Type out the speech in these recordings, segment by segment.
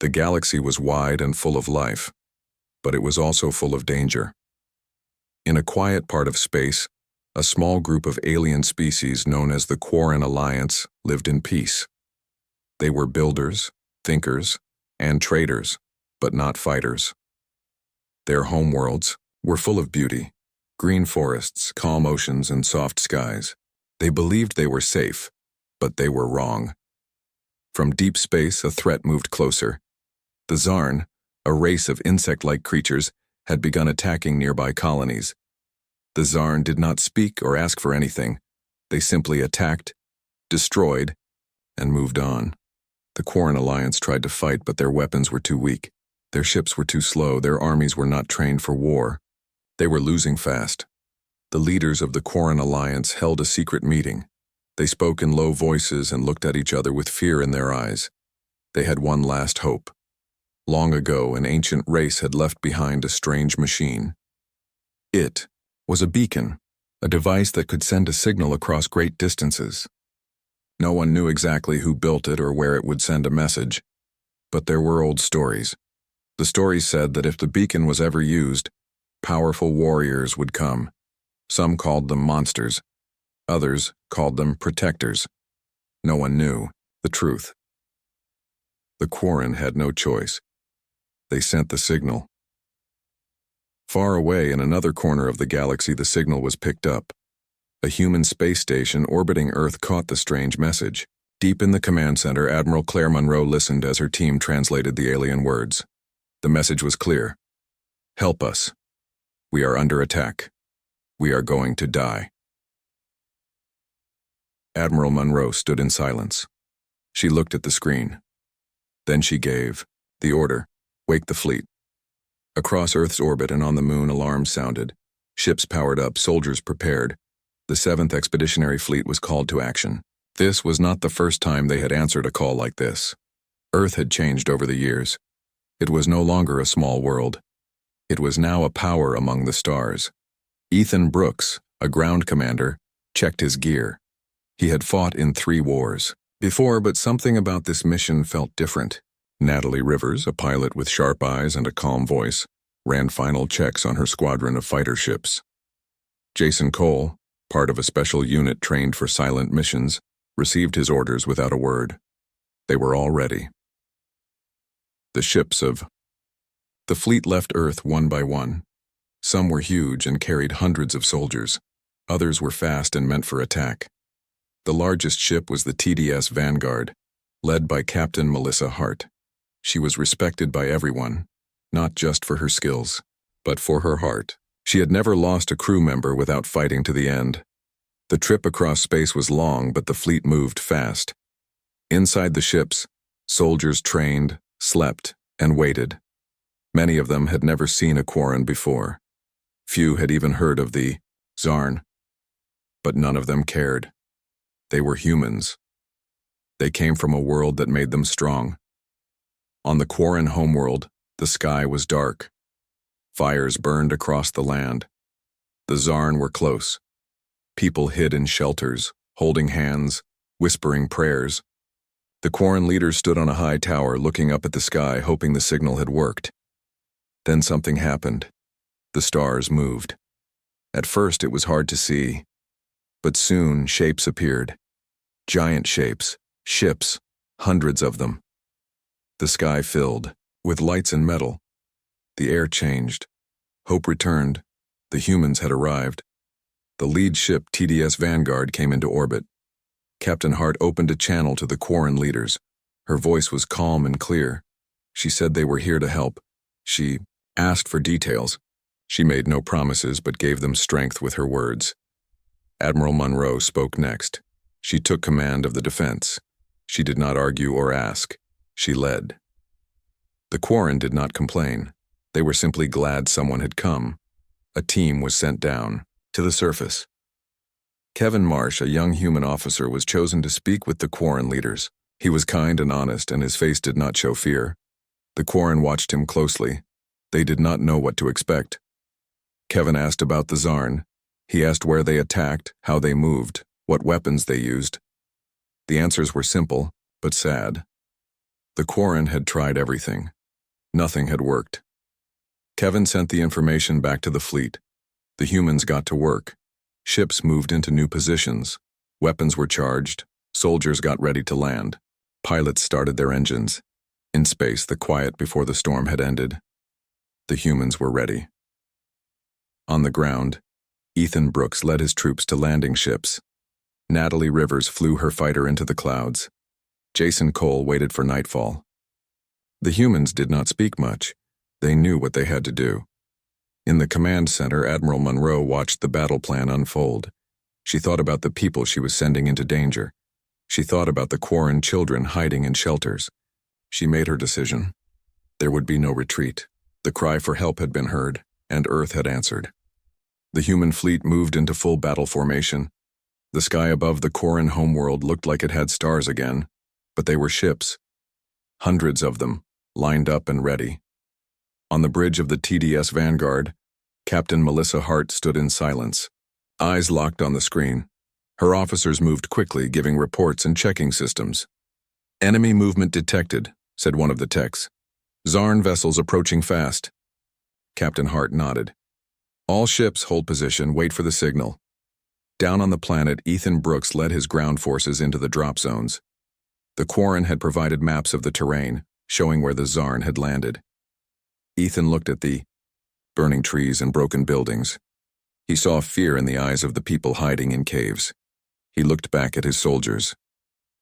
The galaxy was wide and full of life, but it was also full of danger. In a quiet part of space, a small group of alien species known as the Quarren Alliance lived in peace. They were builders, thinkers, and traders, but not fighters. Their homeworlds were full of beauty, green forests, calm oceans, and soft skies. They believed they were safe, but they were wrong. From deep space, a threat moved closer. The Zarn, a race of insect-like creatures, had begun attacking nearby colonies. The Zarn did not speak or ask for anything. They simply attacked, destroyed, and moved on. The Quarren Alliance tried to fight, but their weapons were too weak. Their ships were too slow. Their armies were not trained for war. They were losing fast. The leaders of the Quarren Alliance held a secret meeting. They spoke in low voices and looked at each other with fear in their eyes. They had one last hope. Long ago, an ancient race had left behind a strange machine. It was a beacon, a device that could send a signal across great distances. No one knew exactly who built it or where it would send a message, but there were old stories. The stories said that if the beacon was ever used, powerful warriors would come. Some called them monsters. Others called them protectors. No one knew the truth. The Quarren had no choice. They sent the signal. Far away in another corner of the galaxy, the signal was picked up. A human space station orbiting Earth caught the strange message. Deep in the command center, Admiral Claire Monroe listened as her team translated the alien words. The message was clear. Help us. We are under attack. We are going to die. Admiral Monroe stood in silence. She looked at the screen. Then she gave the order. Wake the fleet. Across Earth's orbit and on the moon, alarms sounded. Ships powered up, soldiers prepared. The 7th Expeditionary Fleet was called to action. This was not the first time they had answered a call like this. Earth had changed over the years. It was no longer a small world. It was now a power among the stars. Ethan Brooks, a ground commander, checked his gear. He had fought in 3 wars before, but something about this mission felt different. Natalie Rivers, a pilot with sharp eyes and a calm voice, ran final checks on her squadron of fighter ships. Jason Cole, part of a special unit trained for silent missions, received his orders without a word. They were all ready. The ships of the fleet left Earth one by one. Some were huge and carried hundreds of soldiers. Others were fast and meant for attack. The largest ship was the TDS Vanguard, led by Captain Melissa Hart. She was respected by everyone, not just for her skills, but for her heart. She had never lost a crew member without fighting to the end. The trip across space was long, but the fleet moved fast. Inside the ships, soldiers trained, slept, and waited. Many of them had never seen a Quarren before. Few had even heard of the Zarn. But none of them cared. They were humans. They came from a world that made them strong. On the Quarren homeworld, the sky was dark. Fires burned across the land. The Zarn were close. People hid in shelters, holding hands, whispering prayers. The Quarren leaders stood on a high tower looking up at the sky, hoping the signal had worked. Then something happened. The stars moved. At first it was hard to see, but soon shapes appeared. Giant shapes, ships, hundreds of them. The sky filled with lights and metal. The air changed. Hope returned. The humans had arrived. The lead ship, TDS Vanguard, came into orbit. Captain Hart opened a channel to the Quarren leaders. Her voice was calm and clear. She said they were here to help. She asked for details. She made no promises but gave them strength with her words. Admiral Monroe spoke next. She took command of the defense. She did not argue or ask. She led. The Quarren did not complain. They were simply glad someone had come. A team was sent down to the surface. Kevin Marsh, a young human officer, was chosen to speak with the Quarren leaders. He was kind and honest, and his face did not show fear. The Quarren watched him closely. They did not know what to expect. Kevin asked about the Zarn. He asked where they attacked, how they moved, what weapons they used. The answers were simple, but sad. The Quarren had tried everything. Nothing had worked. Kevin sent the information back to the fleet. The humans got to work. Ships moved into new positions. Weapons were charged. Soldiers got ready to land. Pilots started their engines. In space, the quiet before the storm had ended. The humans were ready. On the ground, Ethan Brooks led his troops to landing ships. Natalie Rivers flew her fighter into the clouds. Jason Cole waited for nightfall. The humans did not speak much. They knew what they had to do. In the command center, Admiral Monroe watched the battle plan unfold. She thought about the people she was sending into danger. She thought about the Quarren children hiding in shelters. She made her decision. There would be no retreat. The cry for help had been heard, and Earth had answered. The human fleet moved into full battle formation. The sky above the Quarren homeworld looked like it had stars again, but they were ships. Hundreds of them, lined up and ready. On the bridge of the TDS Vanguard, Captain Melissa Hart stood in silence, eyes locked on the screen. Her officers moved quickly, giving reports and checking systems. "Enemy movement detected," said one of the techs. "Zarn vessels approaching fast." Captain Hart nodded. "All ships hold position, wait for the signal." Down on the planet, Ethan Brooks led his ground forces into the drop zones. The Quarren had provided maps of the terrain, showing where the Zarn had landed. Ethan looked at the burning trees and broken buildings. He saw fear in the eyes of the people hiding in caves. He looked back at his soldiers.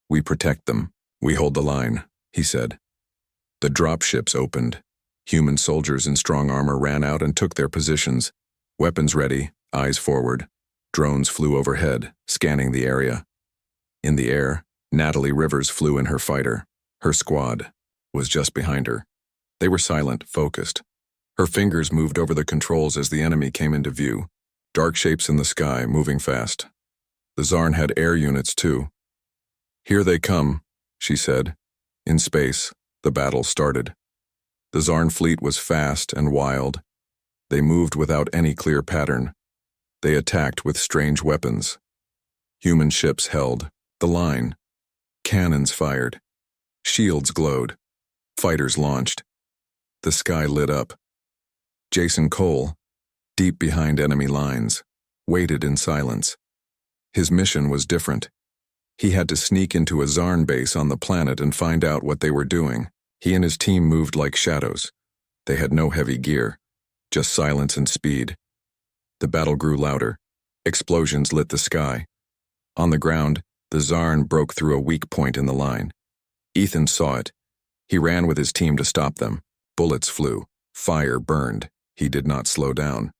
"We protect them. We hold the line," he said. The drop ships opened. Human soldiers in strong armor ran out and took their positions. Weapons ready, eyes forward. Drones flew overhead, scanning the area. In the air, Natalie Rivers flew in her fighter. Her squad was just behind her. They were silent, focused. Her fingers moved over the controls as the enemy came into view. Dark shapes in the sky, moving fast. The Zarn had air units too. "Here they come," she said. In space, the battle started. The Zarn fleet was fast and wild. They moved without any clear pattern. They attacked with strange weapons. Human ships held the line. Cannons fired. Shields glowed. Fighters launched. The sky lit up. Jason Cole, deep behind enemy lines, waited in silence. His mission was different. He had to sneak into a Zarn base on the planet and find out what they were doing. He and his team moved like shadows. They had no heavy gear, just silence and speed. The battle grew louder. Explosions lit the sky. On the ground, the Zarn broke through a weak point in the line. Ethan saw it. He ran with his team to stop them. Bullets flew. Fire burned. He did not slow down.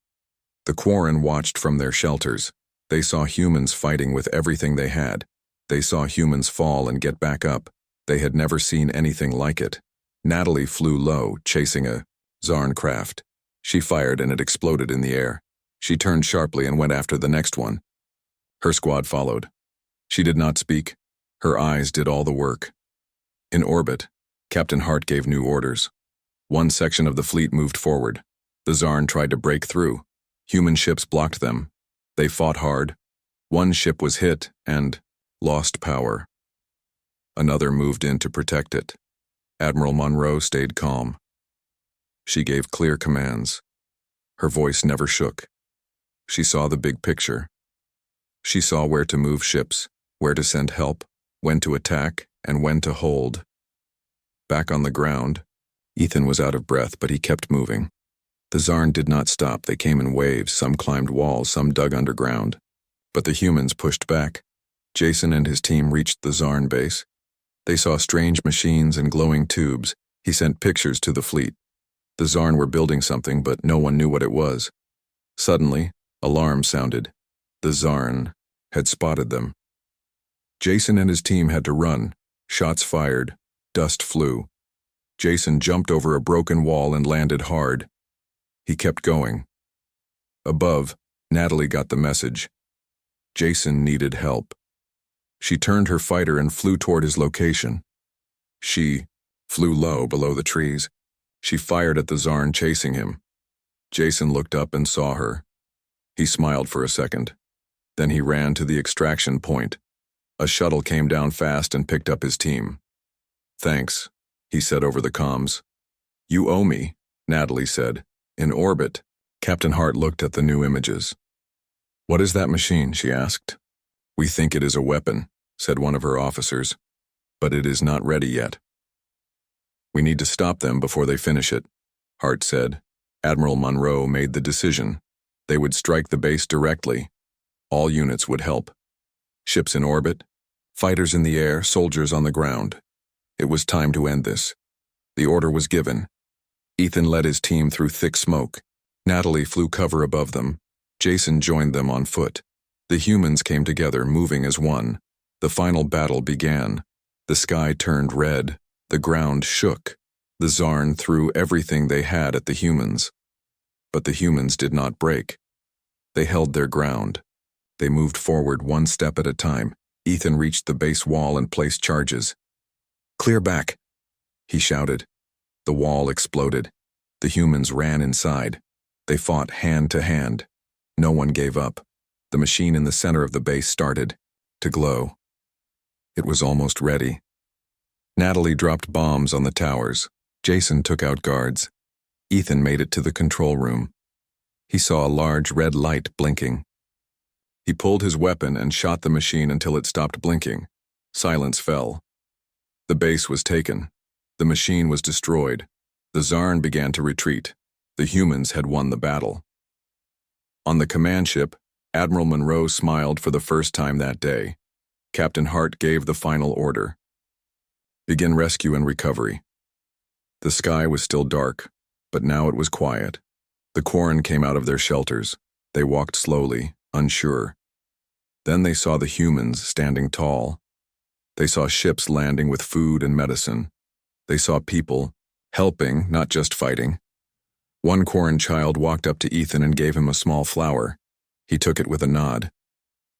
The Quarren watched from their shelters. They saw humans fighting with everything they had. They saw humans fall and get back up. They had never seen anything like it. Natalie flew low, chasing a Zarn craft. She fired and it exploded in the air. She turned sharply and went after the next one. Her squad followed. She did not speak. Her eyes did all the work. In orbit, Captain Hart gave new orders. One section of the fleet moved forward. The Zarn tried to break through. Human ships blocked them. They fought hard. One ship was hit and lost power. Another moved in to protect it. Admiral Monroe stayed calm. She gave clear commands. Her voice never shook. She saw the big picture. She saw where to move ships, where to send help, when to attack, and when to hold. Back on the ground, Ethan was out of breath, but he kept moving. The Zarn did not stop. They came in waves. Some climbed walls, some dug underground. But the humans pushed back. Jason and his team reached the Zarn base. They saw strange machines and glowing tubes. He sent pictures to the fleet. The Zarn were building something, but no one knew what it was. Suddenly, alarm sounded. The Zarn had spotted them. Jason and his team had to run. Shots fired. Dust flew. Jason jumped over a broken wall and landed hard. He kept going. Above, Natalie got the message. Jason needed help. She turned her fighter and flew toward his location. She flew low below the trees. She fired at the Zarn chasing him. Jason looked up and saw her. He smiled for a second. Then he ran to the extraction point. A shuttle came down fast and picked up his team. "Thanks," he said over the comms. You owe me, Natalie said. In orbit. Captain Hart looked at the new images. What is that machine, she asked. We think it is a weapon, said one of her officers, but it is not ready yet. We need to stop them before they finish it, Hart said. Admiral Monroe made the decision. They would strike the base directly. All units would help. Ships in orbit, fighters in the air, soldiers on the ground. It was time to end this. The order was given. Ethan led his team through thick smoke. Natalie flew cover above them. Jason joined them on foot. The humans came together, moving as one. The final battle began. The sky turned red. The ground shook. The Zarn threw everything they had at the humans. But the humans did not break. They held their ground. They moved forward one step at a time. Ethan reached the base wall and placed charges. Clear back, he shouted. The wall exploded. The humans ran inside. They fought hand to hand. No one gave up. The machine in the center of the base started to glow. It was almost ready. Natalie dropped bombs on the towers. Jason took out guards. Ethan made it to the control room. He saw a large red light blinking. He pulled his weapon and shot the machine until it stopped blinking. Silence fell. The base was taken. The machine was destroyed. The Zarn began to retreat. The humans had won the battle. On the command ship, Admiral Monroe smiled for the first time that day. Captain Hart gave the final order. Begin rescue and recovery. The sky was still dark, but now it was quiet. The Quarren came out of their shelters. They walked slowly, unsure. Then they saw the humans standing tall. They saw ships landing with food and medicine. They saw people helping, not just fighting. One Quarren child walked up to Ethan and gave him a small flower. He took it with a nod.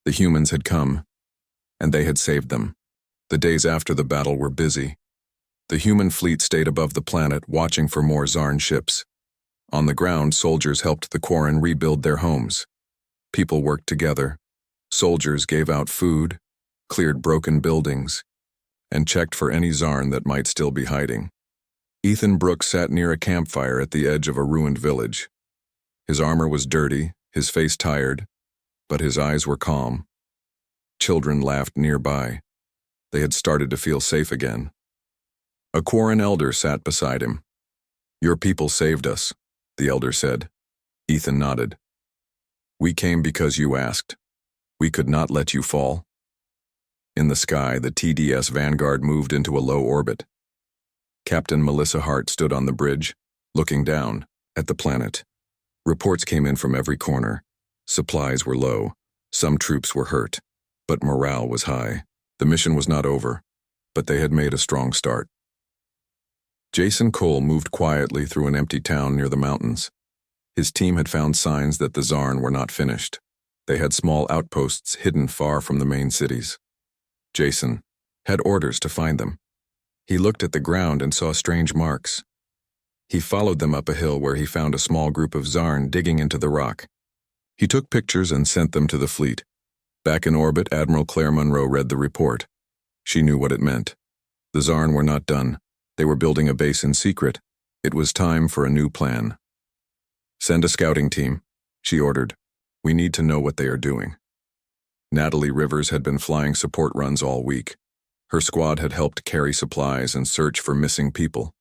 The humans had come, and they had saved them. The days after the battle were busy. The human fleet stayed above the planet, watching for more Zarn ships. On the ground, soldiers helped the Quarren rebuild their homes. People worked together. Soldiers gave out food, cleared broken buildings, and checked for any Zarn that might still be hiding. Ethan Brooks sat near a campfire at the edge of a ruined village. His armor was dirty, his face tired, but his eyes were calm. Children laughed nearby. They had started to feel safe again. A Quarren elder sat beside him. Your people saved us, the elder said. Ethan nodded. We came because you asked. We could not let you fall. In the sky, the TDS Vanguard moved into a low orbit. Captain Melissa Hart stood on the bridge, looking down at the planet. Reports came in from every corner. Supplies were low. Some troops were hurt, but morale was high. The mission was not over, but they had made a strong start. Jason Cole moved quietly through an empty town near the mountains. His team had found signs that the Zarn were not finished. They had small outposts hidden far from the main cities. Jason had orders to find them. He looked at the ground and saw strange marks. He followed them up a hill where he found a small group of Zarn digging into the rock. He took pictures and sent them to the fleet. Back in orbit, Admiral Claire Monroe read the report. She knew what it meant. The Zarn were not done. They were building a base in secret. It was time for a new plan. Send a scouting team, she ordered. We need to know what they are doing. Natalie Rivers had been flying support runs all week. Her squad had helped carry supplies and search for missing people.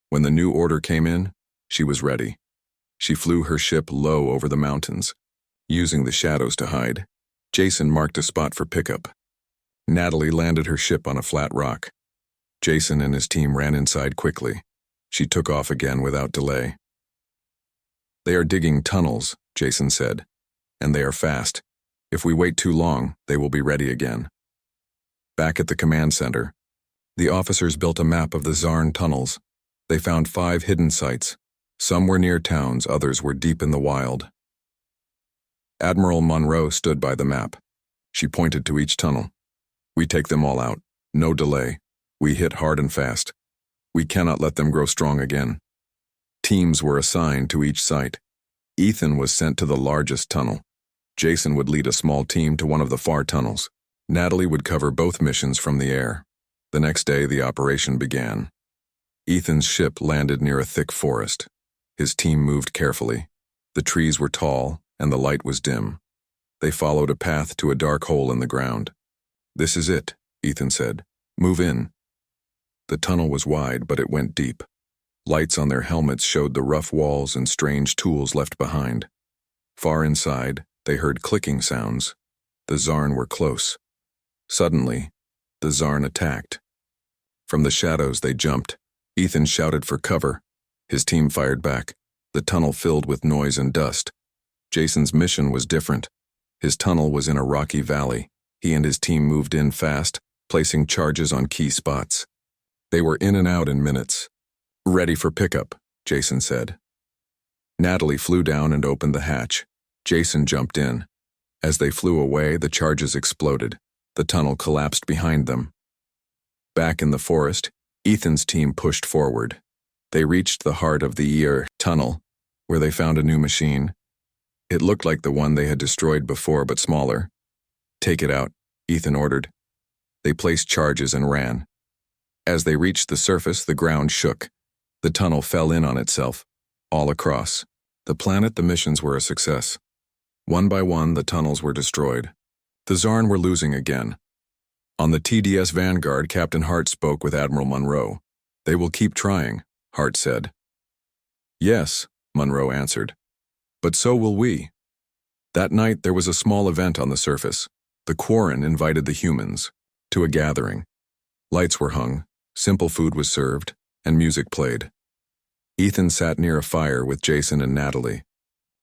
When the new order came in, she was ready. She flew her ship low over the mountains, using the shadows to hide. Jason marked a spot for pickup. Natalie landed her ship on a flat rock. Jason and his team ran inside quickly. She took off again without delay. They are digging tunnels, Jason said, and they are fast. If we wait too long, they will be ready again. Back at the command center, the officers built a map of the Zarn tunnels. They found 5 hidden sites. Some were near towns, others were deep in the wild. Admiral Monroe stood by the map. She pointed to each tunnel. We take them all out. No delay. We hit hard and fast. We cannot let them grow strong again. Teams were assigned to each site. Ethan was sent to the largest tunnel. Jason would lead a small team to one of the far tunnels. Natalie would cover both missions from the air. The next day, the operation began. Ethan's ship landed near a thick forest. His team moved carefully. The trees were tall, and the light was dim. They followed a path to a dark hole in the ground. "This is it," Ethan said. "Move in." The tunnel was wide, but it went deep. Lights on their helmets showed the rough walls and strange tools left behind. Far inside, they heard clicking sounds. The Zarn were close. Suddenly, the Zarn attacked. From the shadows they jumped. Ethan shouted for cover. His team fired back. The tunnel filled with noise and dust. Jason's mission was different. His tunnel was in a rocky valley. He and his team moved in fast, placing charges on key spots. They were in and out in minutes. "Ready for pickup," Jason said. Natalie flew down and opened the hatch. Jason jumped in. As they flew away, the charges exploded. The tunnel collapsed behind them. Back in the forest, Ethan's team pushed forward. They reached the heart of the tunnel, where they found a new machine. It looked like the one they had destroyed before, but smaller. "Take it out," Ethan ordered. They placed charges and ran. As they reached the surface, the ground shook. The tunnel fell in on itself, all across. The planet, the missions were a success. One by one, the tunnels were destroyed. The Zarn were losing again. On the TDS Vanguard, Captain Hart spoke with Admiral Monroe. "They will keep trying," Hart said. "Yes," Monroe answered. "But so will we." That night, there was a small event on the surface. The Quarren invited the humans to a gathering. Lights were hung, simple food was served, and music played. Ethan sat near a fire with Jason and Natalie.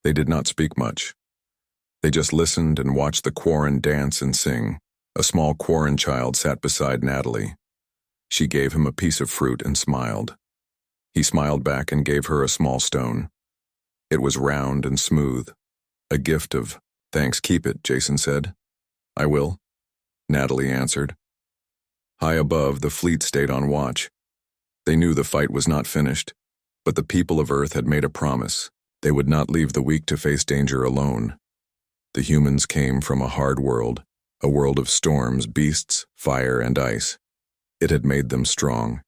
They did not speak much. They just listened and watched the Quarren dance and sing. A small Quarren child sat beside Natalie. She gave him a piece of fruit and smiled. He smiled back and gave her a small stone. It was round and smooth. A gift of, "Thanks, keep it," Jason said. "I will," Natalie answered. High above, the fleet stayed on watch. They knew the fight was not finished, but the people of Earth had made a promise. They would not leave the weak to face danger alone. The humans came from a hard world, a world of storms, beasts, fire, and ice. It had made them strong.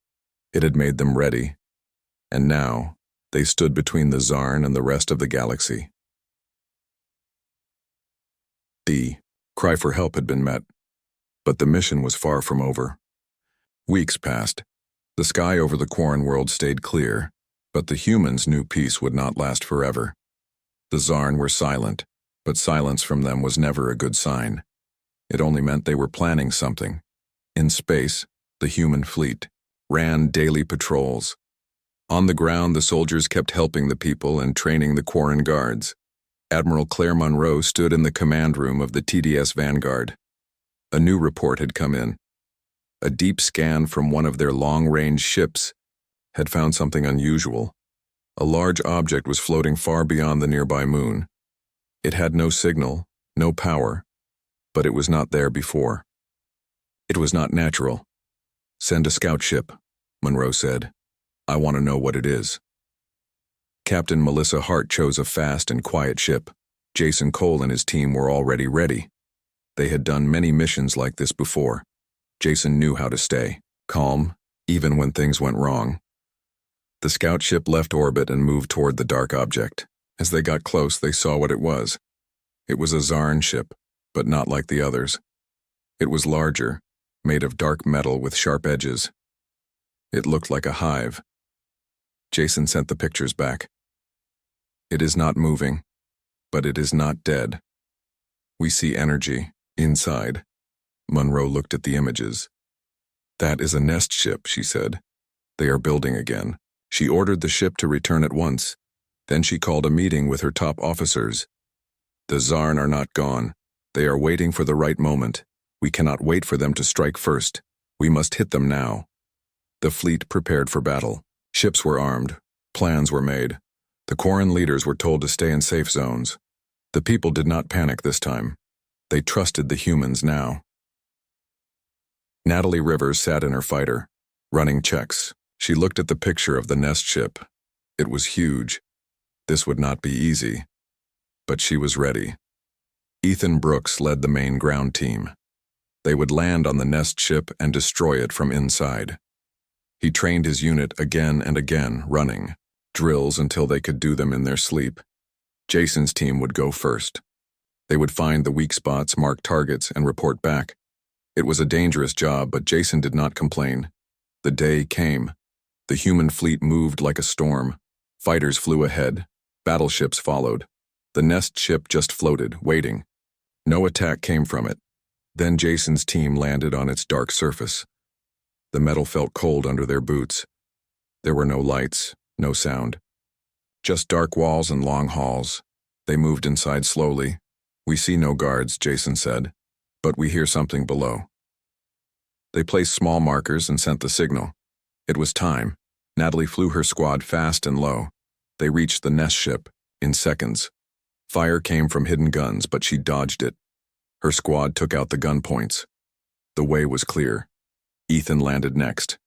It had made them ready. And now, they stood between the Zarn and the rest of the galaxy. The cry for help had been met, but the mission was far from over. Weeks passed. The sky over the Quarren world stayed clear, but the humans knew peace would not last forever. The Zarn were silent, but silence from them was never a good sign. It only meant they were planning something. In space, the human fleet ran daily patrols. On the ground, the soldiers kept helping the people and training the Quarren guards. Admiral Claire Monroe stood in the command room of the TDS Vanguard. A new report had come in. A deep scan from one of their long-range ships had found something unusual. A large object was floating far beyond the nearby moon. It had no signal, no power, but it was not there before. It was not natural. "Send a scout ship," Monroe said. "I want to know what it is." Captain Melissa Hart chose a fast and quiet ship. Jason Cole and his team were already ready. They had done many missions like this before. Jason knew how to stay calm, even when things went wrong. The scout ship left orbit and moved toward the dark object. As they got close, they saw what it was. It was a Zarn ship, but not like the others. It was larger, made of dark metal with sharp edges. It looked like a hive. Jason sent the pictures back. "It is not moving, but it is not dead. We see energy inside." Monroe looked at the images. "That is a nest ship," she said. "They are building again." She ordered the ship to return at once. Then she called a meeting with her top officers. "The Zarn are not gone. They are waiting for the right moment. We cannot wait for them to strike first. We must hit them now." The fleet prepared for battle. Ships were armed. Plans were made. The Quarren leaders were told to stay in safe zones. The people did not panic this time. They trusted the humans now. Natalie Rivers sat in her fighter, running checks. She looked at the picture of the nest ship. It was huge. This would not be easy. But she was ready. Ethan Brooks led the main ground team. They would land on the nest ship and destroy it from inside. He trained his unit again and again, running drills until they could do them in their sleep. Jason's team would go first. They would find the weak spots, mark targets, and report back. It was a dangerous job, but Jason did not complain. The day came. The human fleet moved like a storm. Fighters flew ahead. Battleships followed. The nest ship just floated, waiting. No attack came from it. Then Jason's team landed on its dark surface. The metal felt cold under their boots. There were no lights, no sound. Just dark walls and long halls. They moved inside slowly. "We see no guards," Jason said, "but we hear something below." They placed small markers and sent the signal. It was time. Natalie flew her squad fast and low. They reached the nest ship in seconds. Fire came from hidden guns, but she dodged it. Her squad took out the gun points. The way was clear. Ethan landed next.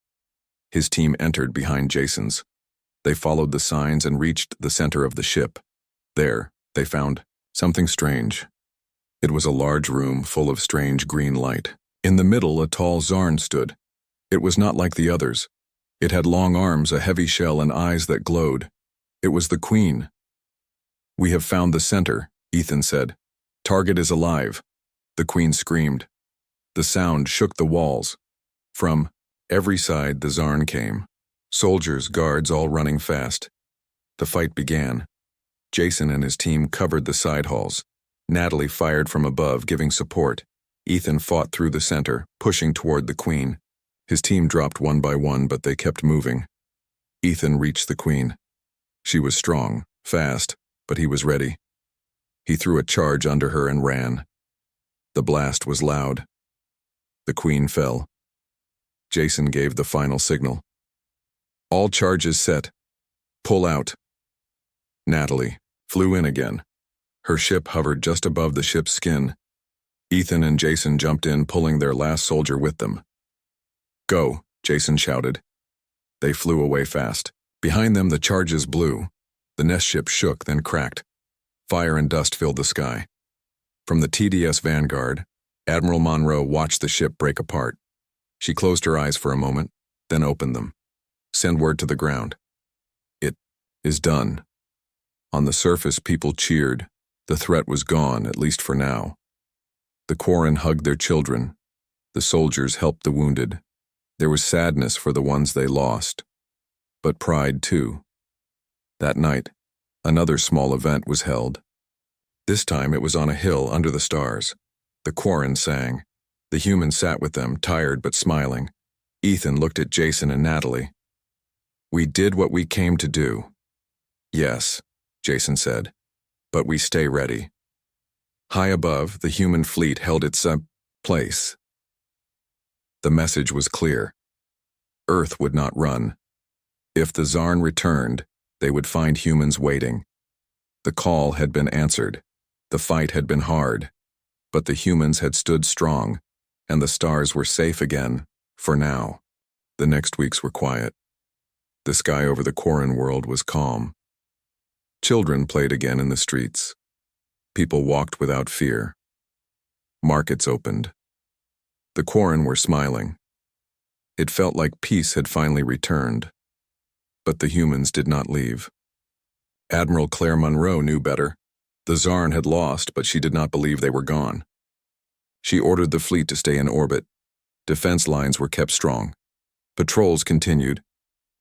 His team entered behind Jason's. They followed the signs and reached the center of the ship. There, they found something strange. It was a large room full of strange green light. In the middle, a tall Zarn stood. It was not like the others. It had long arms, a heavy shell, and eyes that glowed. It was the Queen. "We have found the center," Ethan said. "Target is alive." The Queen screamed. The sound shook the walls. From every side, the Zarn came. Soldiers, guards, all running fast. The fight began. Jason and his team covered the side halls. Natalie fired from above, giving support. Ethan fought through the center, pushing toward the Queen. His team dropped one by one, but they kept moving. Ethan reached the Queen. She was strong, fast, but he was ready. He threw a charge under her and ran. The blast was loud. The Queen fell. Jason gave the final signal. "All charges set. Pull out." Natalie flew in again. Her ship hovered just above the ship's skin. Ethan and Jason jumped in, pulling their last soldier with them. "Go," Jason shouted. They flew away fast. Behind them, the charges blew. The nest ship shook, then cracked. Fire and dust filled the sky. From the TDS Vanguard, Admiral Monroe watched the ship break apart. She closed her eyes for a moment, then opened them. "Send word to the ground." "It is done." On the surface, people cheered. The threat was gone, at least for now. The Quarren hugged their children. The soldiers helped the wounded. There was sadness for the ones they lost, but pride too. That night, another small event was held. This time it was on a hill under the stars. The Quarren sang. The humans sat with them, tired but smiling. Ethan looked at Jason and Natalie. "We did what we came to do." "Yes," Jason said, "but we stay ready." High above, the human fleet held its place. The message was clear. Earth would not run. If the Zarn returned, they would find humans waiting. The call had been answered. The fight had been hard. But the humans had stood strong, and the stars were safe again, for now. The next weeks were quiet. The sky over the Quarren world was calm. Children played again in the streets. People walked without fear. Markets opened. The Quarren were smiling. It felt like peace had finally returned. But the humans did not leave. Admiral Claire Monroe knew better. The Zarn had lost, but she did not believe they were gone. She ordered the fleet to stay in orbit. Defense lines were kept strong. Patrols continued.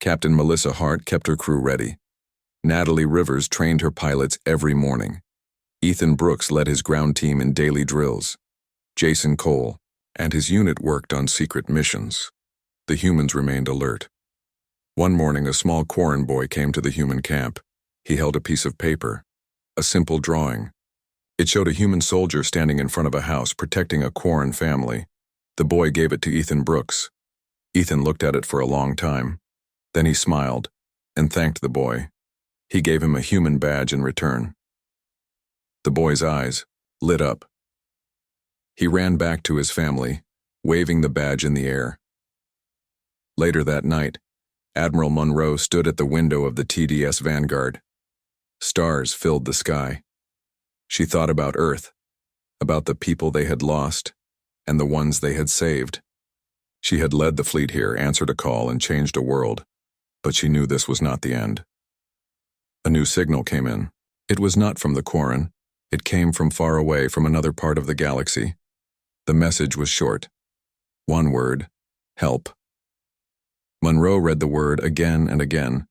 Captain Melissa Hart kept her crew ready. Natalie Rivers trained her pilots every morning. Ethan Brooks led his ground team in daily drills. Jason Cole and his unit worked on secret missions. The humans remained alert. One morning, a small Quarren boy came to the human camp. He held a piece of paper, a simple drawing. It showed a human soldier standing in front of a house protecting a Quarren family. The boy gave it to Ethan Brooks. Ethan looked at it for a long time. Then he smiled and thanked the boy. He gave him a human badge in return. The boy's eyes lit up. He ran back to his family, waving the badge in the air. Later that night, Admiral Monroe stood at the window of the TDS Vanguard. Stars filled the sky. She thought about Earth, about the people they had lost, and the ones they had saved. She had led the fleet here, answered a call, and changed a world, but she knew this was not the end. A new signal came in. It was not from the Quarren. It came from far away, from another part of the galaxy. The message was short. One word: help. Monroe read the word again and again.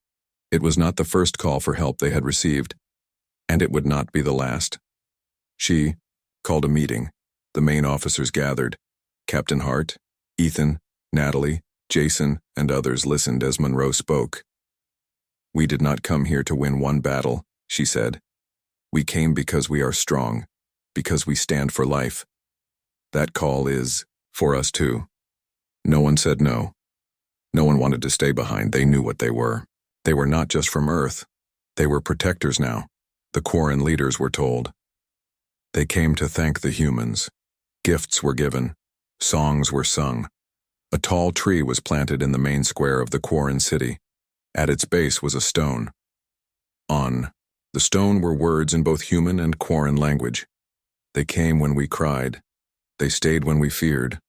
It was not the first call for help they had received, and it would not be the last. She called a meeting. The main officers gathered. Captain Hart, Ethan, Natalie, Jason, and others listened as Monroe spoke. "We did not come here to win one battle," she said. "We came because we are strong, because we stand for life. That call is for us too." No one said no. No one wanted to stay behind. They knew what they were. They were not just from Earth. They were protectors now, the Quarren leaders were told. They came to thank the humans. Gifts were given. Songs were sung. A tall tree was planted in the main square of the Quarren city. At its base was a stone. On the stone were words in both human and Quarren language. They came when we cried. They stayed when we feared.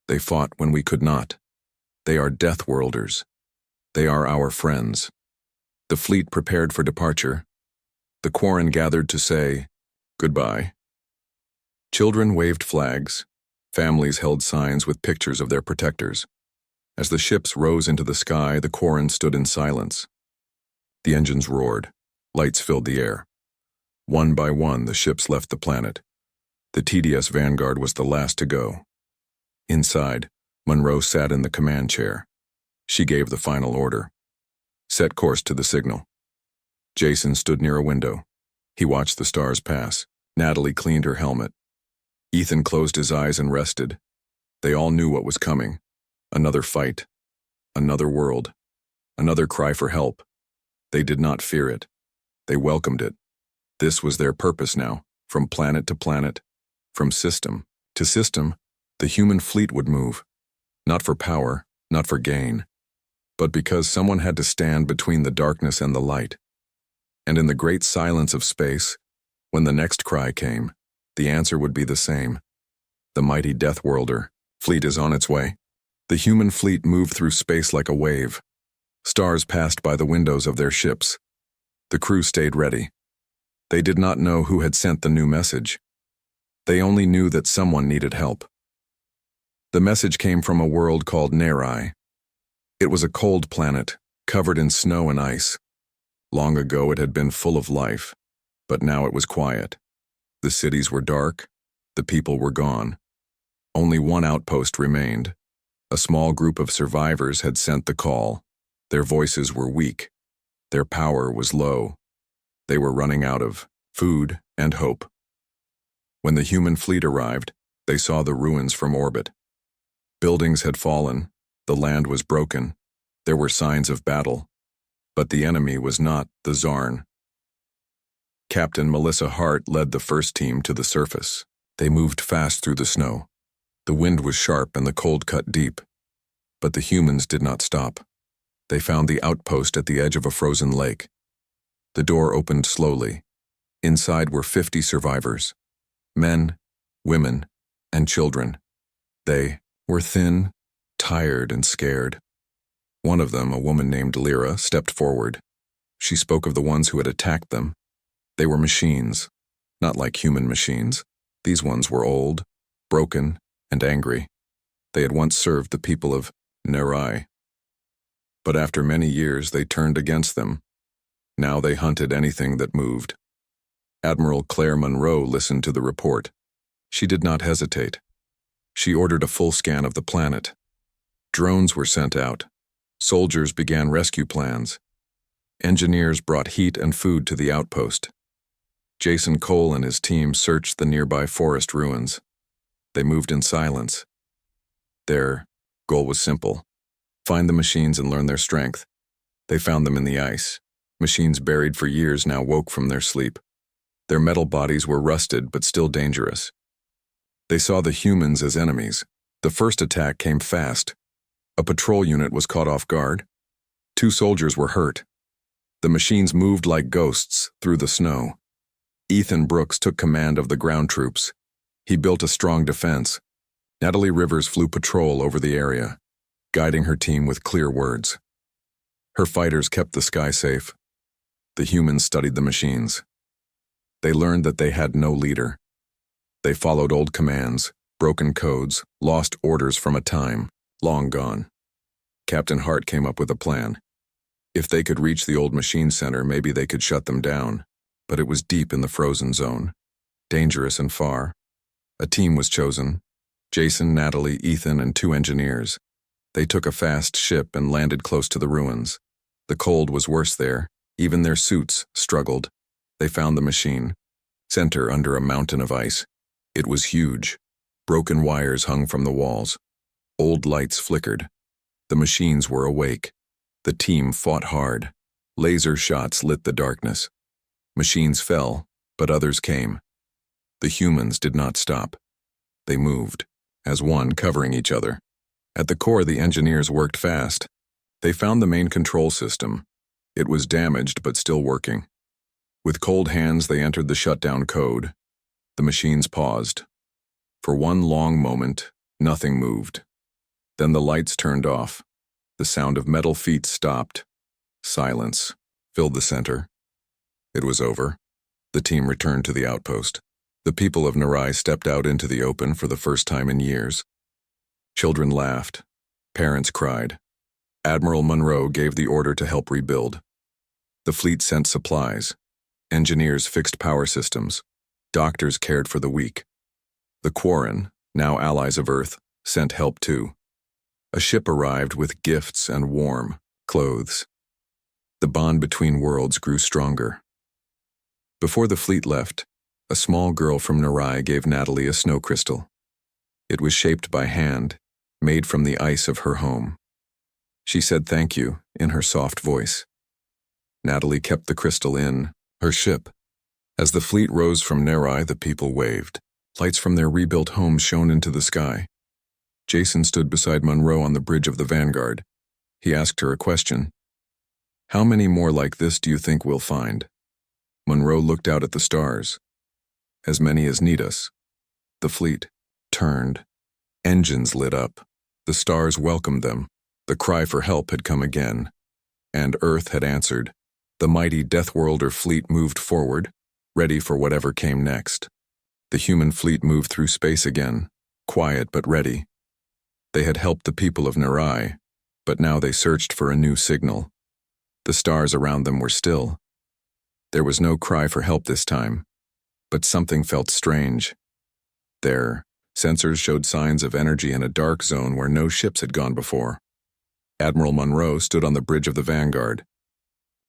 They fought when we could not. They are Death Worlders. They are our friends. The fleet prepared for departure. The Quarren gathered to say goodbye. Children waved flags. Families held signs with pictures of their protectors. As the ships rose into the sky, the Quarren stood in silence. The engines roared. Lights filled the air. One by one, the ships left the planet. The TDS Vanguard was the last to go. Inside, Monroe sat in the command chair. She gave the final order. Set course to the signal. Jason stood near a window. He watched the stars pass. Natalie cleaned her helmet. Ethan closed his eyes and rested. They all knew what was coming. Another fight. Another world. Another cry for help. They did not fear it. They welcomed it. This was their purpose now, from planet to planet, from system to system. The human fleet would move. Not for power, not for gain, but because someone had to stand between the darkness and the light. And in the great silence of space, when the next cry came, the answer would be the same. The mighty Death Worlder fleet is on its way. The human fleet moved through space like a wave. Stars passed by the windows of their ships. The crew stayed ready. They did not know who had sent the new message. They only knew that someone needed help. The message came from a world called Nerai. It was a cold planet, covered in snow and ice. Long ago it had been full of life, but now it was quiet. The cities were dark. The people were gone. Only one outpost remained. A small group of survivors had sent the call. Their voices were weak. Their power was low. They were running out of food and hope. When the human fleet arrived, they saw the ruins from orbit. Buildings had fallen. The land was broken. There were signs of battle. But the enemy was not the Zarn. Captain Melissa Hart led the first team to the surface. They moved fast through the snow. The wind was sharp and the cold cut deep. But the humans did not stop. They found the outpost at the edge of a frozen lake. The door opened slowly. Inside were 50 survivors. Men, women, and children. They were thin, tired, and scared. One of them, a woman named Lyra, stepped forward. She spoke of the ones who had attacked them. They were machines, not like human machines. These ones were old, broken, and angry. They had once served the people of Nerai. But after many years, they turned against them. Now they hunted anything that moved. Admiral Claire Monroe listened to the report. She did not hesitate. She ordered a full scan of the planet. Drones were sent out. Soldiers began rescue plans. Engineers brought heat and food to the outpost. Jason Cole and his team searched the nearby forest ruins. They moved in silence. Their goal was simple: find the machines and learn their strength. They found them in the ice. Machines buried for years now woke from their sleep. Their metal bodies were rusted but still dangerous. They saw the humans as enemies. The first attack came fast. A patrol unit was caught off guard. 2 soldiers were hurt. The machines moved like ghosts through the snow. Ethan Brooks took command of the ground troops. He built a strong defense. Natalie Rivers flew patrol over the area. guiding her team with clear words. Her fighters kept the sky safe. The humans studied the machines. They learned that they had no leader. They followed old commands, broken codes, lost orders from a time long gone. Captain Hart came up with a plan. If they could reach the old machine center, maybe they could shut them down. But it was deep in the frozen zone, dangerous and far. A team was chosen: Jason, Natalie, Ethan, and 2 engineers. They took a fast ship and landed close to the ruins. The cold was worse there. Even their suits struggled. They found the machine, center under a mountain of ice. It was huge. Broken wires hung from the walls. Old lights flickered. The machines were awake. The team fought hard. Laser shots lit the darkness. Machines fell, but others came. The humans did not stop. They moved, as one, covering each other. At the core, the engineers worked fast. They found the main control system. It was damaged, but still working. With cold hands, they entered the shutdown code. The machines paused. For one long moment, nothing moved. Then the lights turned off. The sound of metal feet stopped. Silence filled the center. It was over. The team returned to the outpost. The people of Narai stepped out into the open for the first time in years. Children laughed. Parents cried. Admiral Monroe gave the order to help rebuild. The fleet sent supplies. Engineers fixed power systems. Doctors cared for the weak. The Quarren, now allies of Earth, sent help too. A ship arrived with gifts and warm clothes. The bond between worlds grew stronger. Before the fleet left, a small girl from Narai gave Natalie a snow crystal. It was shaped by hand, made from the ice of her home. She said thank you in her soft voice. Natalie kept the crystal in her ship. As the fleet rose from Narai, the people waved. Lights from their rebuilt homes shone into the sky. Jason stood beside Monroe on the bridge of the Vanguard. He asked her a question. How many more like this do you think we'll find? Monroe looked out at the stars. As many as need us. The fleet turned. Engines lit up. The stars welcomed them. The cry for help had come again. And Earth had answered. The mighty Deathworlder fleet moved forward, ready for whatever came next. The human fleet moved through space again, quiet but ready. They had helped the people of Narai, but now they searched for a new signal. The stars around them were still. There was no cry for help this time, but something felt strange. Their sensors showed signs of energy in a dark zone where no ships had gone before. Admiral Monroe stood on the bridge of the Vanguard.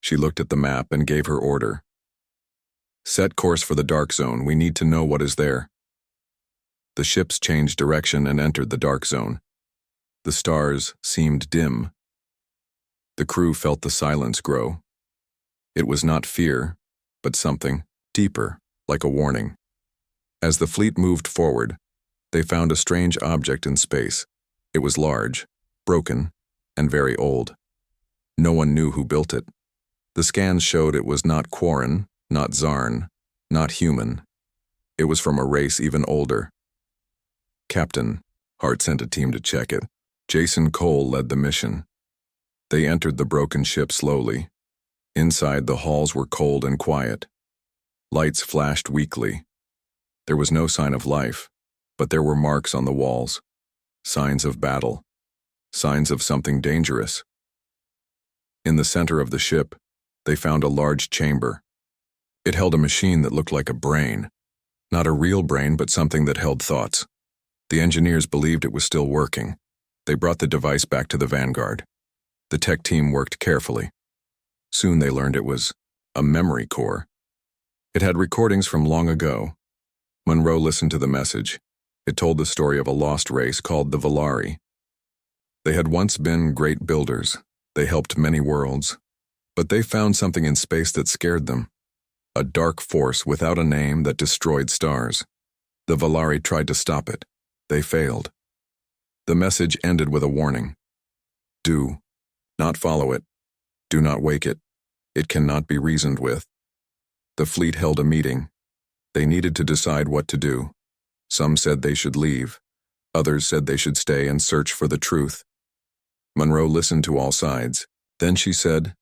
She looked at the map and gave her order. Set course for the dark zone. We need to know what is there. The ships changed direction and entered the dark zone. The stars seemed dim. The crew felt the silence grow. It was not fear, but something deeper, like a warning. As the fleet moved forward, they found a strange object in space. It was large, broken, and very old. No one knew who built it. The scans showed it was not Quarren, not Zarn, not human. It was from a race even older. Captain Hart sent a team to check it. Jason Cole led the mission. They entered the broken ship slowly. Inside, the halls were cold and quiet. Lights flashed weakly. There was no sign of life, but there were marks on the walls. Signs of battle. Signs of something dangerous. In the center of the ship, they found a large chamber. It held a machine that looked like a brain. Not a real brain, but something that held thoughts. The engineers believed it was still working. They brought the device back to the Vanguard. The tech team worked carefully. Soon they learned it was a memory core. It had recordings from long ago. Monroe listened to the message. It told the story of a lost race called the Valari. They had once been great builders. They helped many worlds. But they found something in space that scared them. A dark force without a name that destroyed stars. The Valari tried to stop it. They failed. The message ended with a warning. Do not follow it. Do not wake it. It cannot be reasoned with. The fleet held a meeting. They needed to decide what to do. Some said they should leave. Others said they should stay and search for the truth. Monroe listened to all sides. Then she said,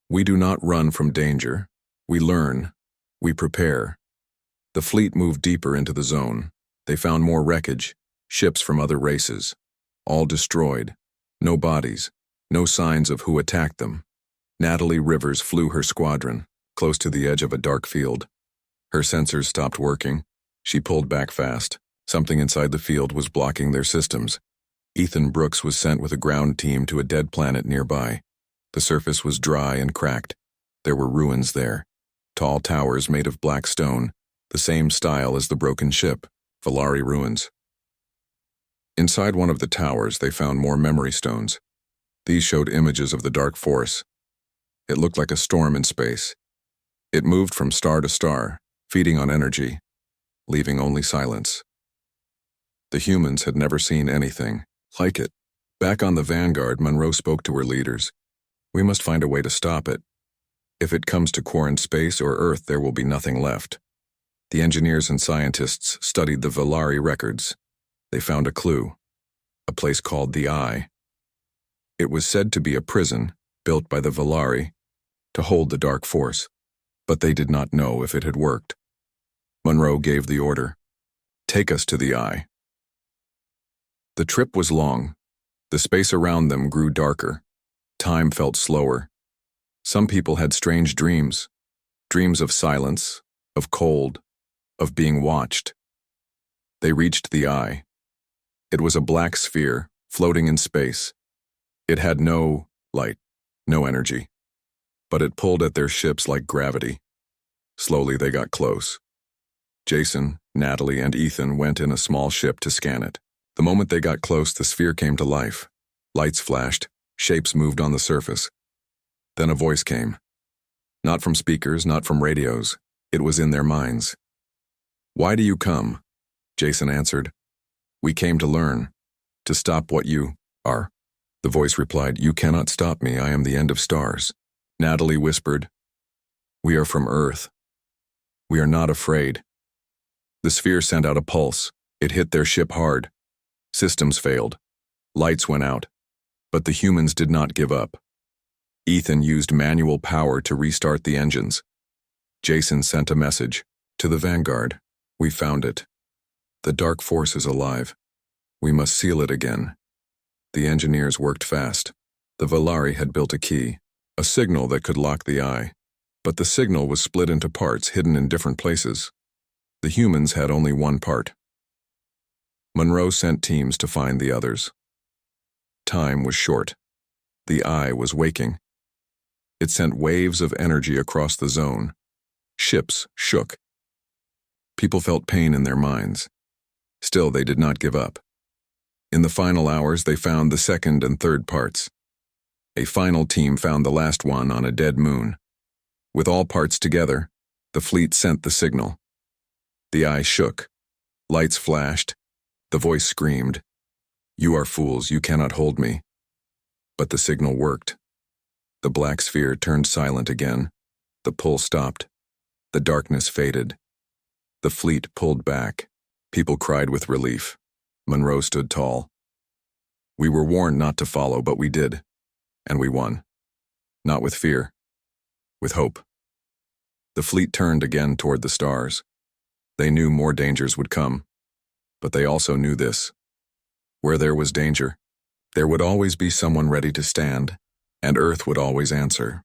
"We do not run from danger. We learn. We prepare." The fleet moved deeper into the zone. They found more wreckage, ships from other races, all destroyed. No bodies, no signs of who attacked them. Natalie Rivers flew her squadron, close to the edge of a dark field. Her sensors stopped working. She pulled back fast. Something inside the field was blocking their systems. Ethan Brooks was sent with a ground team to a dead planet nearby. The surface was dry and cracked. There were ruins there. Tall towers made of black stone, the same style as the broken ship, Valari ruins. Inside one of the towers, they found more memory stones. These showed images of the dark force. It looked like a storm in space. It moved from star to star, feeding on energy, leaving only silence. The humans had never seen anything like it. Back on the Vanguard, Monroe spoke to her leaders. "We must find a way to stop it. If it comes to quarantine space or Earth, there will be nothing left." The engineers and scientists studied the Valari records. They found a clue, a place called the Eye. It was said to be a prison built by the Valari to hold the dark force, but they did not know if it had worked. Monroe gave the order, "Take us to the Eye." The trip was long. The space around them grew darker. Time felt slower. Some people had strange dreams, dreams of silence, of cold, of being watched. They reached the Eye. It was a black sphere, floating in space. It had no light, no energy, but it pulled at their ships like gravity. Slowly they got close. Jason, Natalie, and Ethan went in a small ship to scan it. The moment they got close, the sphere came to life. Lights flashed, shapes moved on the surface. Then a voice came. Not from speakers, not from radios. It was in their minds. "Why do you come?" Jason answered. "We came to learn, to stop what you are." The voice replied, "You cannot stop me, I am the end of stars." Natalie whispered, "We are from Earth. We are not afraid." The sphere sent out a pulse. It hit their ship hard. Systems failed. Lights went out. But the humans did not give up. Ethan used manual power to restart the engines. Jason sent a message, "To the Vanguard, we found it. The dark force is alive. We must seal it again." The engineers worked fast. The Valari had built a key, a signal that could lock the Eye. But the signal was split into parts hidden in different places. The humans had only one part. Monroe sent teams to find the others. Time was short. The Eye was waking. It sent waves of energy across the zone. Ships shook. People felt pain in their minds. Still, they did not give up. In the final hours, they found the second and third parts. A final team found the last one on a dead moon. With all parts together, the fleet sent the signal. The Eye shook. Lights flashed. The voice screamed, "You are fools, you cannot hold me." But the signal worked. The black sphere turned silent again. The pull stopped. The darkness faded. The fleet pulled back. People cried with relief. Monroe stood tall. "We were warned not to follow, but we did. And we won. Not with fear. With hope." The fleet turned again toward the stars. They knew more dangers would come. But they also knew this. Where there was danger, there would always be someone ready to stand, and Earth would always answer.